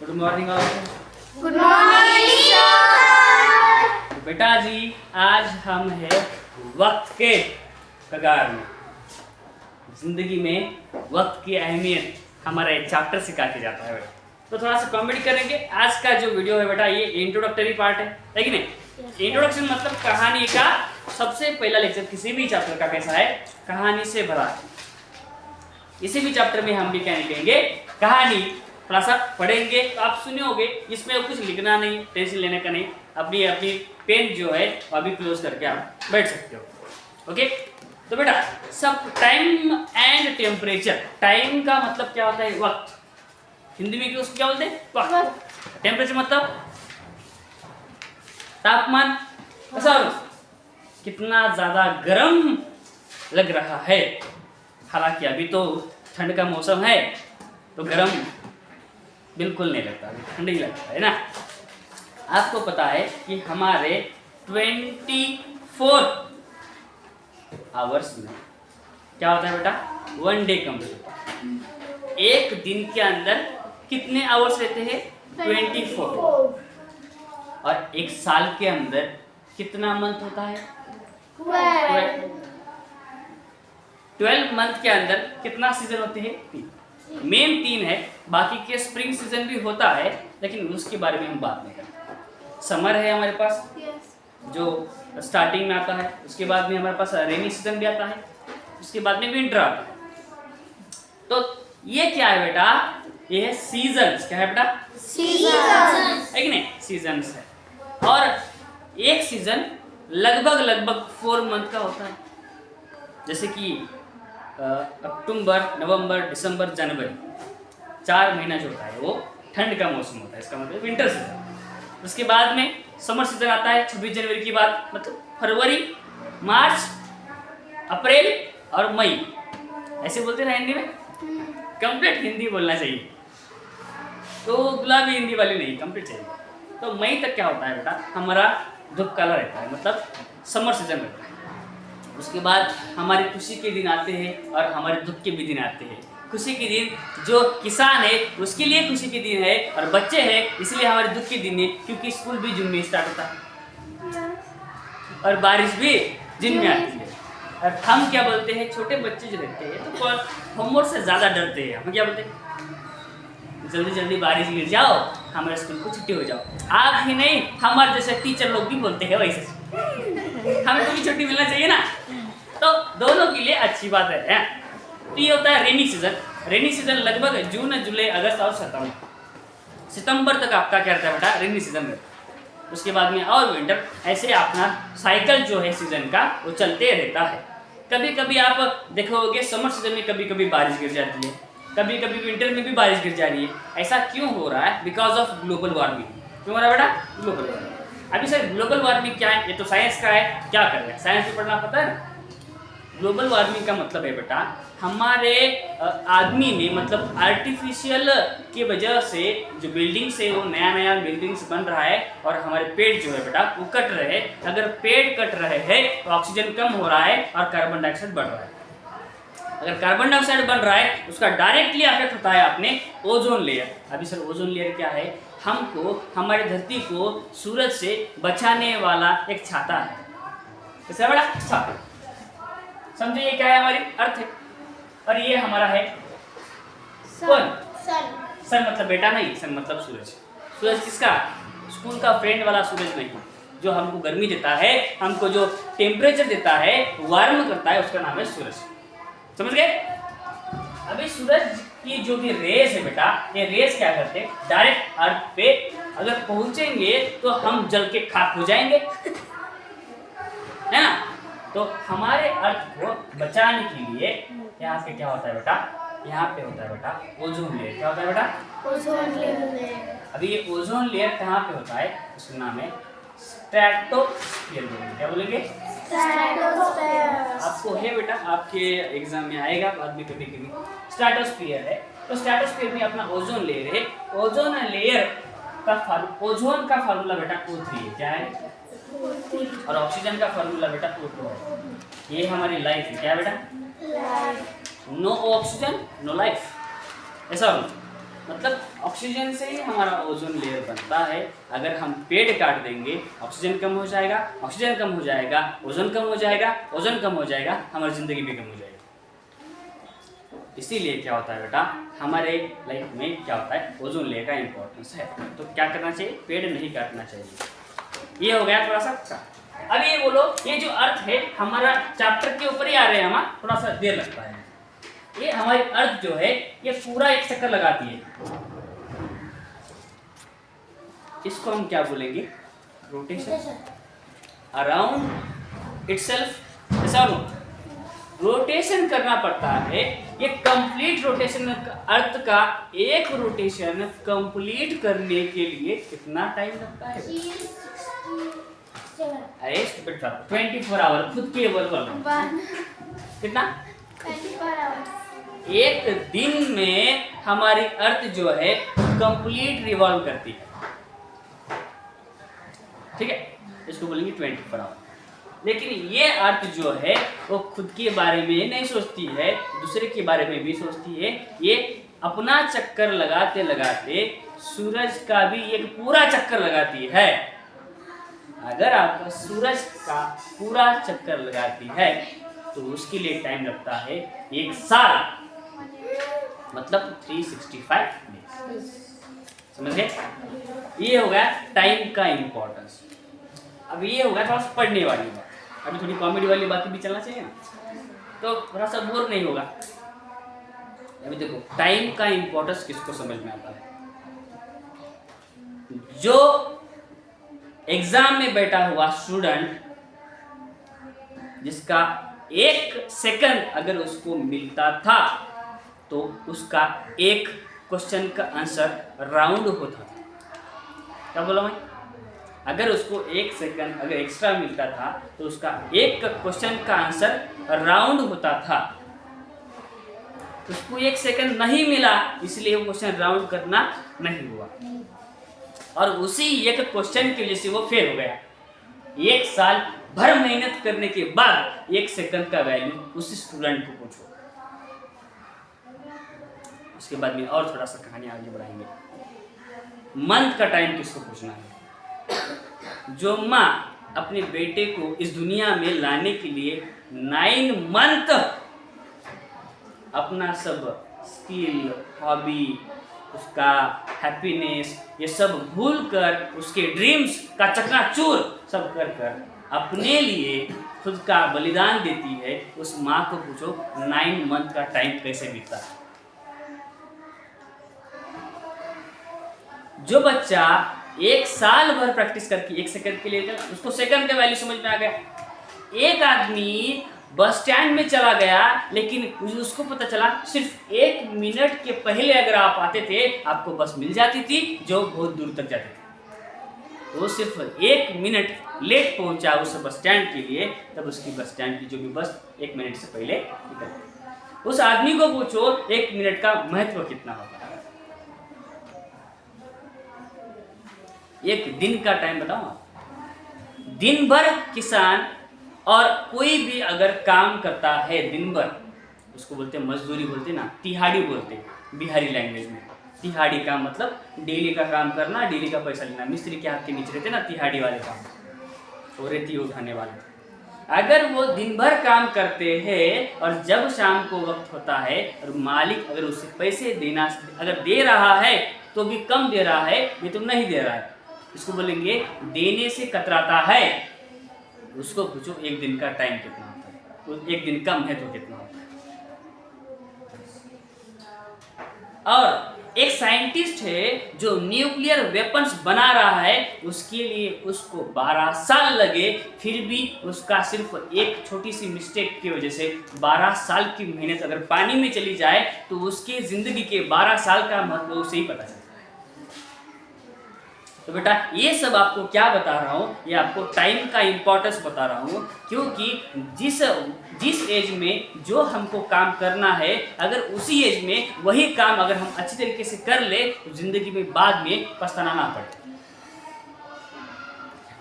Good morning आपको। Good morning sir. तो बेटा जी आज हम हैं वक्त के कगार में। जिंदगी में वक्त की अहमियत हमारा एक चैप्टर सिखा के जाता है बेटा। तो थोड़ा सा कॉमेडी करेंगे। आज का जो वीडियो है बेटा ये इंट्रोडक्टरी पार्ट है कि नहीं। इंट्रोडक्शन मतलब कहानी का सबसे पहला लेक्चर किसी भी चैप्टर का कैसा है, कहानी से भरा है। इसी भी चैप्टर में हम भी क्या निकलेंगे, कहानी थोड़ा सा पढ़ेंगे तो आप सुनियोगे। इसमें कुछ लिखना नहीं, टेंशन लेने का नहीं। अपनी अपनी पेन जो है वो अभी क्लोज करके आप बैठ सकते हो। ओके तो बेटा सब टाइम एंड टेम्परेचर। टाइम का मतलब क्या होता है, वक्त। हिंदी में उसको क्या बोलते हैं, वक्त। टेम्परेचर मतलब तापमान, सर कितना ज़्यादा गर्म लग रहा है। हालांकि अभी तो ठंड का मौसम है तो गर्म बिल्कुल नहीं लगता, अभी ठंड ही लगता है ना। आपको पता है कि हमारे 24 आवर्स में क्या होता है बेटा, 1 डे कंप्लीट होता है। एक दिन के अंदर कितने आवर्स रहते हैं, 24। और एक साल के अंदर कितना मंथ होता है, 12 मंथ के अंदर कितना सीजन होते हैं, 3। मेन 3 है, बाकी के स्प्रिंग सीजन भी होता है लेकिन उसके बारे में हम बात नहीं करते। समर है हमारे पास जो स्टार्टिंग में आता है, उसके बाद में हमारे पास रेनी सीजन भी आता है, उसके बाद में विंटर आता है। तो ये क्या है बेटा, ये है सीजन्स। क्या है बेटा, सीजन्स है कि नहीं, सीजन्स है। और एक सीजन लगभग 4 मंथ का होता है। जैसे कि अक्टूबर, नवंबर, दिसंबर, जनवरी, 4 महीना जो होता है वो ठंड का मौसम होता है, इसका मतलब विंटर सीजन। उसके बाद में समर सीजन आता है 26 जनवरी के बाद, मतलब फरवरी, मार्च, अप्रैल और मई। ऐसे बोलते ना हिंदी में, कंप्लीट हिंदी बोलना चाहिए। तो गुलाबी हिंदी वाली नहीं, कंप्लीट चाहिए। तो मई तक क्या होता है बेटा, हमारा धूप काला रहता है, मतलब समर सीजन रहता है। उसके बाद हमारी खुशी के दिन आते हैं और हमारे दुख के भी दिन आते हैं। खुशी के दिन जो किसान है उसके लिए खुशी के दिन है, और बच्चे हैं इसलिए हमारे दुख के दिन है, क्योंकि स्कूल भी जून में स्टार्ट होता है और बारिश भी जून में आती है। और हम क्या बोलते हैं, छोटे बच्चे जो रहते हैं तो होमवर्क से ज़्यादा डरते हैं। हम क्या बोलते हैं, जल्दी जल्दी बारिश गिर जाओ, हमारे स्कूल को छुट्टी हो जाओ। आप ही नहीं, हमारे जैसे टीचर लोग भी बोलते हैं वैसे, हमको भी छुट्टी मिलना चाहिए ना। तो दोनों के लिए अच्छी बात है। तो ये होता है रेनी सीजन। रेनी सीजन लगभग जून, जुलाई, अगस्त और सितंबर तक आपका क्या रहता है बेटा, रेनी सीजन रहता है। उसके बाद में और विंटर। ऐसे अपना साइकिल जो है सीजन का वो चलते रहता है। कभी कभी आप देखोगे समर सीजन में कभी कभी बारिश गिर जाती है, कभी कभी विंटर में भी बारिश गिर जा रही है। ऐसा क्यों हो रहा है, बिकॉज ऑफ ग्लोबल वार्मिंग। क्यों हो रहा है बेटा, ग्लोबल वार्मिंग। अभी सर ग्लोबल वार्मिंग क्या है, ये तो साइंस का है, क्या कर रहे हैं, साइंस भी पढ़ना पता है ना। ग्लोबल वार्मिंग का मतलब है बेटा, हमारे आदमी में मतलब आर्टिफिशियल की वजह से जो बिल्डिंग्स है वो नया बिल्डिंग्स बन रहा है, और हमारे पेड़ जो है बेटा वो कट रहे हैं। अगर पेड़ कट रहे हैं तो ऑक्सीजन कम हो रहा है और कार्बन डाइऑक्साइड बढ़ रहा है। अगर कार्बन डाइऑक्साइड बन रहा है उसका डायरेक्टली अफेक्ट होता है अपने ओजोन लेयर। अभी सर ओजोन लेयर क्या है, हमको, हमारी धरती को सूरज से बचाने वाला एक छाता है। कैसा बड़ा छाता, समझे ये क्या है, हमारी अर्थ है। और ये हमारा है कौन, सन मतलब बेटा नहीं, सन मतलब सूरज। सूरज किसका, स्कूल का फ्रेंड वाला सूरज नहीं, जो हमको गर्मी देता है, हमको जो टेम्परेचर देता है, वार्म करता है, उसका नाम है सूरज। समझ गए। अभी सूरज की जो भी रेस है बेटा, ये रेस क्या करते हैं, डायरेक्ट अर्थ पे अगर पहुंचेंगे तो हम जल के खाक हो जाएंगे, है ना। तो हमारे अर्थ को बचाने के लिए यहाँ पे क्या होता है बेटा, यहाँ पे होता है बेटा ओजोन लेयर। क्या होता है बेटा, ओजोन लेयर। अभी ये ओजोन लेयर कहाँ पे होता है, उसका नाम है स्ट्रेटोस्फीयर। क्या बोलेंगे, आपको है बेटा, आपके एग्जाम में आएगा बाद में कभी कभी। स्ट्रेटोस्फीयर है, तो स्ट्रेटोस्फीयर में अपना ओजोन लेयर है। ओजोन लेयर का ओजोन का फार्मूला बेटा O3 है। क्या है, और ऑक्सीजन का फार्मूला बेटा O2 है। ये हमारी लाइफ है। क्या बेटा, नो ऑक्सीजन नो लाइफ, ऐसा हो। मतलब ऑक्सीजन से ही हमारा ओजोन लेयर बनता है। अगर हम पेड़ काट देंगे ऑक्सीजन कम हो जाएगा, ऑक्सीजन कम हो जाएगा, ओजोन कम हो जाएगा, ओजोन कम हो जाएगा, हमारी ज़िंदगी भी कम हो जाएगी। इसीलिए क्या होता है बेटा, हमारे लाइफ में क्या होता है, ओजोन लेयर का इम्पोर्टेंस है। तो क्या करना चाहिए, पेड़ नहीं काटना चाहिए। ये हो गया थोड़ा सा। अब ये बोलो, ये जो अर्थ है हमारा चैप्टर के ऊपर ही आ रहे हैं, हमारा थोड़ा सा देर लगता है। ये हमारी अर्थ जो है ये पूरा एक चक्कर लगाती है। इसको हम क्या बोलेंगे, रोटेशन अराउंड इटसेल्फ। ऐसा रोटेशन करना पड़ता है। ये कंप्लीट रोटेशन अर्थ का एक रोटेशन कंप्लीट करने के लिए कितना टाइम लगता है? 24 आवर खुद के बल कितना? 24 आवर्स। एक दिन में हमारी अर्थ जो है कंप्लीट रिवॉल्व करती है, ठीक है, इसको बोलेंगे 24 आवर। लेकिन ये अर्थ जो है वो खुद के बारे में नहीं सोचती है, दूसरे के बारे में भी सोचती है। ये अपना चक्कर लगाते लगाते सूरज का भी एक पूरा चक्कर लगाती है। अगर आप सूरज का पूरा चक्कर लगाती है तो उसके लिए टाइम लगता है 1 साल, मतलब 365 डेज। समझ गए? ये हो गया टाइम का इम्पोर्टेंस। अब ये हो गया थोड़ा सा पढ़ने वाली बात। अभी थोड़ी कॉमेडी वाली बातें भी चलना चाहिए ना, तो थोड़ा सा बोर नहीं होगा। अभी देखो, टाइम का इम्पोर्टेंस किसको समझ में आता है? जो एग्जाम में बैठा हुआ स्टूडेंट, जिसका 1 सेकंड अगर उसको मिलता था तो उसका एक क्वेश्चन का आंसर राउंड होता था। क्या बोला मैं? अगर उसको 1 सेकंड अगर एक्स्ट्रा मिलता था तो उसका एक क्वेश्चन का आंसर राउंड होता था। उसको 1 सेकंड नहीं मिला, इसलिए वो क्वेश्चन राउंड करना नहीं हुआ, और उसी एक क्वेश्चन की वजह से वो फेल हो गया। 1 साल भर मेहनत करने के बाद 1 सेकंड का वैल्यू उसी स्टूडेंट को पूछो। उसके बाद में और थोड़ा सा कहानी आगे बढ़ाएंगे। मंथ का टाइम किसको पूछना है? जो माँ अपने बेटे को इस दुनिया में लाने के लिए 9 मंथ अपना सब स्किल, हॉबी, उसका हैप्पीनेस, ये सब भूल कर उसके ड्रीम्स का चकनाचूर सब कर अपने लिए खुद का बलिदान देती है। उस माँ को पूछो 9 मंथ का टाइम कैसे बीतता है। जो बच्चा 1 साल भर प्रैक्टिस करके 1 सेकंड के लिए, उसको सेकंड का वैल्यू समझ में आ गया। एक आदमी बस स्टैंड में चला गया, लेकिन उसको पता चला सिर्फ 1 मिनट के पहले अगर आप आते थे आपको बस मिल जाती थी जो बहुत दूर तक जाती थी। वो सिर्फ 1 मिनट लेट पहुंचा उस बस स्टैंड के लिए, तब उसकी बस स्टैंड की जो भी बस 1 मिनट से पहले निकल। उस आदमी को पूछो 1 मिनट का महत्व कितना होगा। 1 दिन का टाइम बताओ। दिन भर किसान और कोई भी अगर काम करता है दिन भर, उसको बोलते हैं मजदूरी, बोलते ना, तिहाड़ी बोलते हैं बिहारी लैंग्वेज में। तिहाड़ी काम मतलब डेली का काम करना, डेली का पैसा लेना। मिस्त्री के हाथ के नीचे रहते ना तिहाड़ी वाले काम, वो रेती उठाने वाले। अगर वो दिन भर काम करते हैं और जब शाम को वक्त होता है और मालिक अगर उसे पैसे देना अगर दे रहा है तो भी कम दे रहा है, ये तो नहीं दे रहा है, इसको बोलेंगे देने से कतराता है। उसको पूछो 1 दिन का टाइम कितना होता है, 1 दिन का महत्व कितना होता है। और एक साइंटिस्ट है जो न्यूक्लियर वेपन्स बना रहा है, उसके लिए उसको 12 साल लगे, फिर भी उसका सिर्फ एक छोटी सी मिस्टेक की वजह से 12 साल की मेहनत अगर पानी में चली जाए तो उसके जिंदगी के 12 साल का महत्व उसे ही पता चलता है। तो बेटा ये सब आपको क्या बता रहा हूँ, ये आपको टाइम का इम्पोर्टेंस बता रहा हूँ, क्योंकि जिस एज में जो हमको काम करना है, अगर उसी एज में वही काम अगर हम अच्छी तरीके से कर ले तो जिंदगी में बाद में पछताना ना पड़े।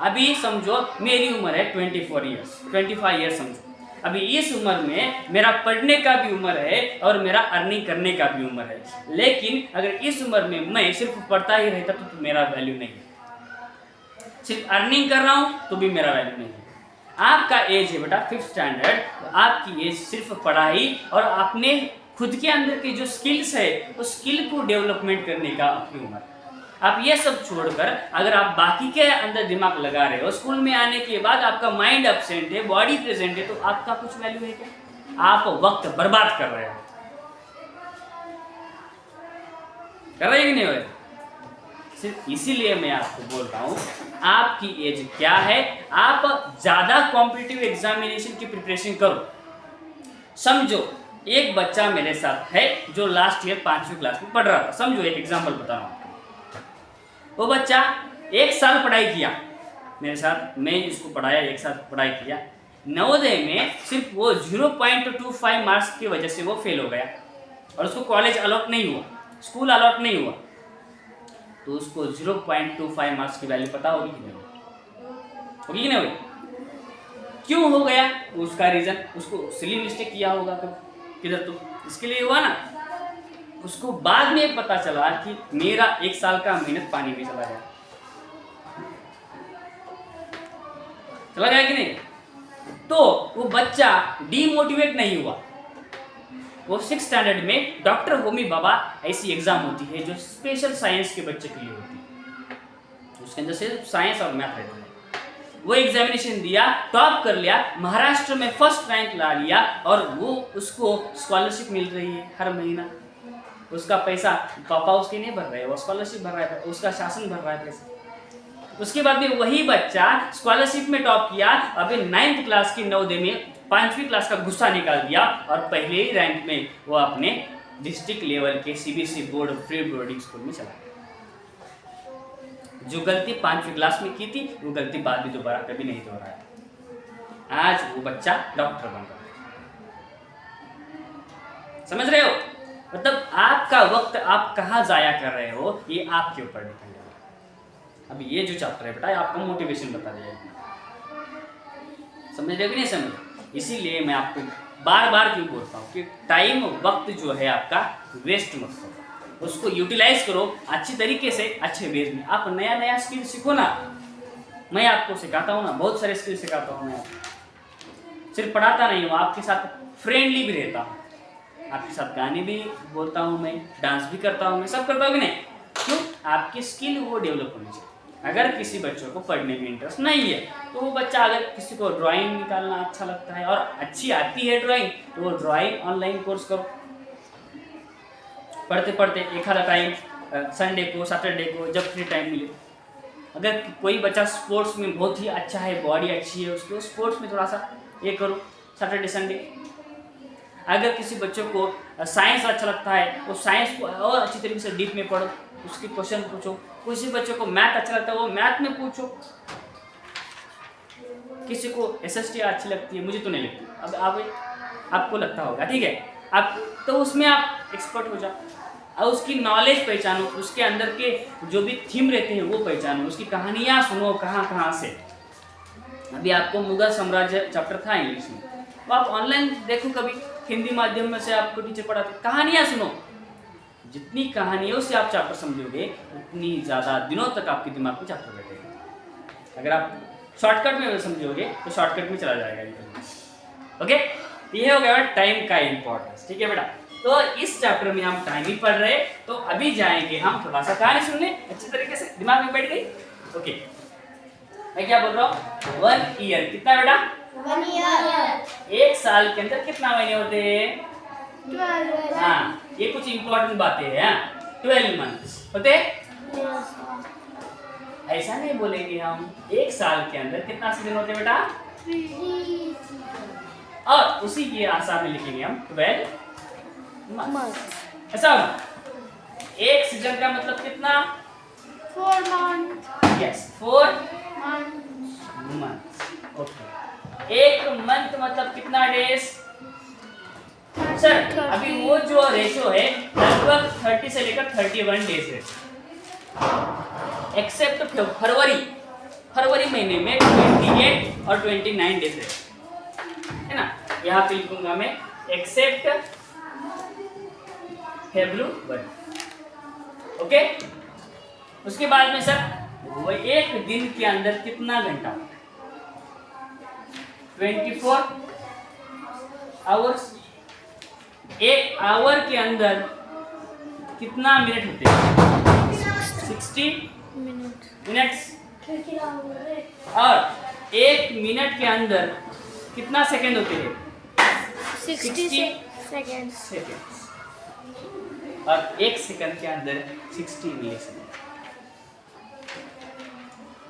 अभी समझो मेरी उम्र है 25 ईयर्स समझो, अभी इस उम्र में मेरा पढ़ने का भी उम्र है और मेरा अर्निंग करने का भी उम्र है, लेकिन अगर इस उम्र में मैं सिर्फ पढ़ता ही रहता तो मेरा वैल्यू नहीं है, सिर्फ अर्निंग कर रहा हूँ तो भी मेरा वैल्यू नहीं है। आपका एज है बेटा 5th स्टैंडर्ड, तो आपकी एज सिर्फ पढ़ाई और अपने खुद के अंदर के जो स्किल्स है उस स्किल को डेवलपमेंट करने का अपनी उम्र। आप ये सब छोड़कर अगर आप बाकी के अंदर दिमाग लगा रहे हो, स्कूल में आने के बाद आपका माइंड एब्सेंट है, बॉडी प्रेजेंट है, तो आपका कुछ वैल्यू है क्या? आप वक्त बर्बाद कर रहे हो। कर रहे कि नहीं हो रहे? सिर्फ इसीलिए मैं आपको बोल रहा हूँ आपकी एज क्या है, आप ज़्यादा कॉम्पिटिटिव एग्जामिनेशन की प्रिपरेशन करो। समझो एक बच्चा मेरे साथ है जो लास्ट ईयर 5वीं क्लास में पढ़ रहा था, समझो एक एग्जाम्पल बता रहा हूँ। वो बच्चा 1 साल पढ़ाई किया मेरे साथ, मैं इसको पढ़ाया, 1 साल पढ़ाई किया, नवोदय में सिर्फ वो 0.25 मार्क्स की वजह से वो फेल हो गया और उसको कॉलेज अलॉट नहीं हुआ, स्कूल अलॉट नहीं हुआ, तो उसको 0.25 मार्क्स की वैल्यू पता होगी कि नहीं होगी कि नहीं होगी? क्यों हो गया उसका रीज़न, उसको सिली मिस्टेक किया होगा किधर, तो इसके लिए हुआ ना। उसको बाद में पता चला कि मेरा 1 साल का मेहनत पानी में चला गया, चला गया कि नहीं? तो वो बच्चा डीमोटिवेट नहीं हुआ। वो 6th स्टैंडर्ड में डॉक्टर होमी भाभा ऐसी एग्जाम होती है जो स्पेशल साइंस के बच्चे के लिए होती है, उसके अंदर सिर्फ साइंस और मैथ रहता है। वो एग्जामिनेशन दिया, टॉप कर लिया, महाराष्ट्र में 1st रैंक ला लिया और वो उसको स्कॉलरशिप मिल रही है हर महीना। उसका पैसा पापा उसके नहीं भर रहे, वो स्कॉलरशिप भर रहा है, उसका शासन भर रहा है पैसा। उसके बाद में वही बच्चा स्कॉलरशिप में टॉप किया, अभी 9th क्लास की नवोदय में 5वीं क्लास का गुस्सा निकाल दिया और पहले ही रैंक में वो अपने डिस्ट्रिक्ट लेवल के CBSE board free boarding school में चला गया। जो गलती 5वीं क्लास में की थी वो गलती बाद में दोबारा कभी नहीं दोहराया। आज वो बच्चा डॉक्टर बन रहा है। समझ रहे हो? मतलब आपका वक्त आप कहाँ जाया कर रहे हो ये आपके ऊपर डिपेंड है। अभी ये जो चैप्टर है बेटा आपको मोटिवेशन बता दिया, समझ रहे हो कि नहीं समझ? इसीलिए मैं आपको बार बार क्यों बोलता हूँ कि टाइम वक्त जो है आपका वेस्ट मत करो, उसको यूटिलाइज करो अच्छी तरीके से, अच्छे वेज में। आप नया नया स्किल सीखो ना, मैं आपको सिखाता हूँ ना, बहुत सारे स्किल सिखाता हूँ मैं आपको। सिर्फ पढ़ाता नहीं हूँ, आपके साथ फ्रेंडली भी रहता हूँ, आपके साथ गाने भी बोलता हूँ, मैं डांस भी करता हूँ, मैं सब करता हूँ कि नहीं? क्यों? आपकी स्किल वो डेवलप होनी चाहिए। अगर किसी बच्चों को पढ़ने में इंटरेस्ट नहीं है तो वो बच्चा, अगर किसी को ड्राइंग निकालना अच्छा लगता है और अच्छी आती है ड्राइंग, तो वो ड्राइंग ऑनलाइन कोर्स करो। पढ़ते पढ़ते एक आधा टाइम संडे को, सैटरडे को, जब फ्री टाइम मिले। अगर कोई बच्चा स्पोर्ट्स में बहुत ही अच्छा है, बॉडी अच्छी है उसको, स्पोर्ट्स में थोड़ा सा ये करो सैटरडे संडे। अगर किसी बच्चों को साइंस अच्छा लगता है वो साइंस को और अच्छी तरीके से डीप में पढ़ो, उसके क्वेश्चन पूछो। किसी बच्चों को मैथ अच्छा लगता है वो मैथ में पूछो। किसी को एसएसटी अच्छी लगती है, मुझे तो नहीं लगती, अब आपको लगता होगा, ठीक है? आप तो उसमें आप एक्सपर्ट हो जाओ और उसकी नॉलेज पहचानो, उसके अंदर के जो भी थीम रहते हैं वो पहचानो, उसकी कहानियाँ सुनो कहाँ से। अभी आपको मुगल साम्राज्य चैप्टर था इंग्लिश में, तो आप ऑनलाइन देखो, कभी हिंदी माध्यम में से आपको टीचर पढ़ाते, कहानियाँ सुनो। जितनी कहानियों से आप चैप्टर समझोगे उतनी ज़्यादा दिनों तक आपके दिमाग में चैप्टर बैठेगा। अगर आप शॉर्टकट में समझोगे तो शॉर्टकट में चला जाएगा। ओके, ये हो गया टाइम का इम्पोर्टेंस, ठीक है बेटा? तो इस चैप्टर में हम टाइम ही पढ़ रहे हैं, तो अभी जाएंगे हम थोड़ा सा कहानी सुन ले अच्छी तरीके से, दिमाग में बैठ गई? ओके, मैं क्या बोल रहा हूँ? 1 ईयर कितना बेटा? 1 ईयर। 1 साल के अंदर कितना महीने होते हैं? 12। हाँ, ये कुछ इंपॉर्टेंट बातें हैं। 12 मंथ्स होते? ऐसा नहीं बोलेंगे हम। 1 साल के अंदर कितना सीजन होते बेटा? 3 और उसी के आसार में लिखेंगे हम 12 मंथ्स। ऐसा होगा। एक सीजन का मतलब कितना? 4 month. Yes, 4 month. Months. Okay, एक मंथ मतलब कितना डेज? सर अभी वो जो रेशो है लगभग 30 से लेकर 31 डेज है, एक्सेप्ट फरवरी महीने में 28 और 29 डेज है ना? यहाँ पे लिखूंगा मैं एक्सेप्ट फेब्रुवरी। ओके, उसके बाद में सर वो एक दिन के अंदर कितना घंटा होता है? 24 आवर्स। एक आवर के अंदर कितना मिनट होते हैं? 60 मिनट्स। और एक मिनट के अंदर कितना सेकंड होते हैं? 60 seconds. सेकंड्स। और एक सेकंड के अंदर 60 मिली सेकंड।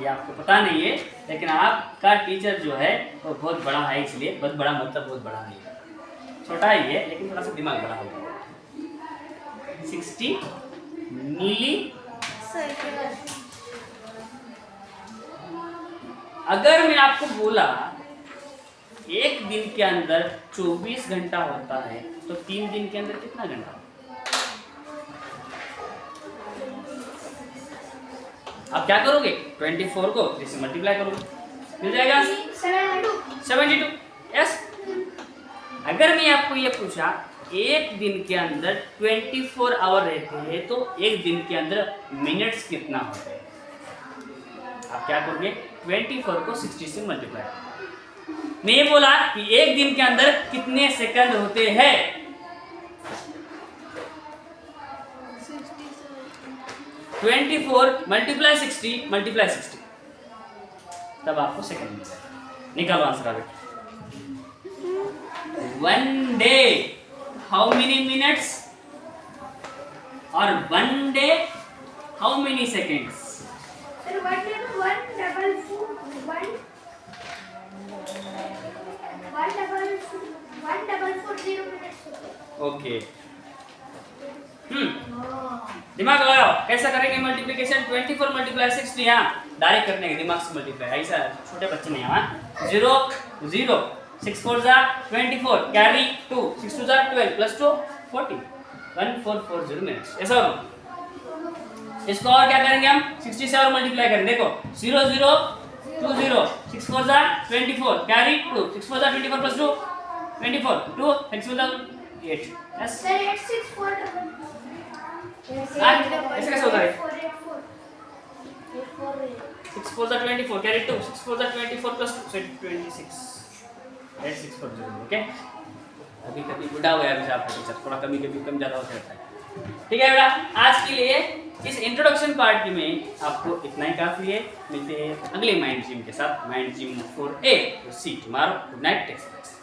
ये आपको पता नहीं है, लेकिन आपका टीचर जो है वो बहुत बड़ा है, इसलिए बहुत बड़ा मतलब बहुत बड़ा नहीं है, छोटा ही है लेकिन थोड़ा सा दिमाग बड़ा होगा। 60 मिली। अगर मैं आपको बोला एक दिन के अंदर 24 घंटा होता है तो 3 दिन के अंदर कितना घंटा? आप क्या करोगे? 24 को 3 से मल्टीप्लाई करोगे, मिल जाएगा 72। यस। अगर मैं आपको ये पूछा एक दिन के अंदर 24 आवर रहते हैं तो एक दिन के अंदर मिनट्स कितना होते हैं? आप क्या करोगे? 24 को 60 से मल्टीप्लाई करोगे। मैं ये बोला कि एक दिन के अंदर कितने सेकंड होते हैं? 24 मल्टीप्लाई 60 मल्टीप्लाई 60, तब आपको सेकंड मिल जाएगा। निकालो आंसर आगे। 1 डे हाउ मेनी मिनट्स? और 1 day how many seconds? Okay. दिमाग लगाओ, कैसा करेंगे मल्टीप्लिकेशन? 24 मल्टीप्लाई 60, यहाँ डायरेक्ट करने के दिमाग से मल्टीप्लाई, ऐसा छोटे बच्चे नहीं। हाँ 0 0 6 4 जा 24 कैरी 2 6 2 जा 12 प्लस 2 40 1440 मिनट्स। ऐसा हो। इसको और क्या करेंगे हम? 60 से और मल्टीप्लाई करेंगे। देखो 0 0 2 0 6 4 जा 24 कैरी 2 6 4 जा 24 प्लस 2 24 2 6 4 जा 8। यस। ऐसे कैसे होता है? 6 4 जा 24 कैरी 2 6 4 जा 24 प्लस 2 26 8 6 4 0। ओके, अभी कभी बुढ़ा हुआ है अभी आपका टीचर, थोड़ा कभी कभी कम ज़्यादा होता रहता है। ठीक है बेटा, आज के लिए इस इंट्रोडक्शन पार्ट में आपको इतना ही काफ़ी है। मिलते हैं अगले माइंड जिम के साथ, mind gym 4A। See tomorrow. Good night, take care.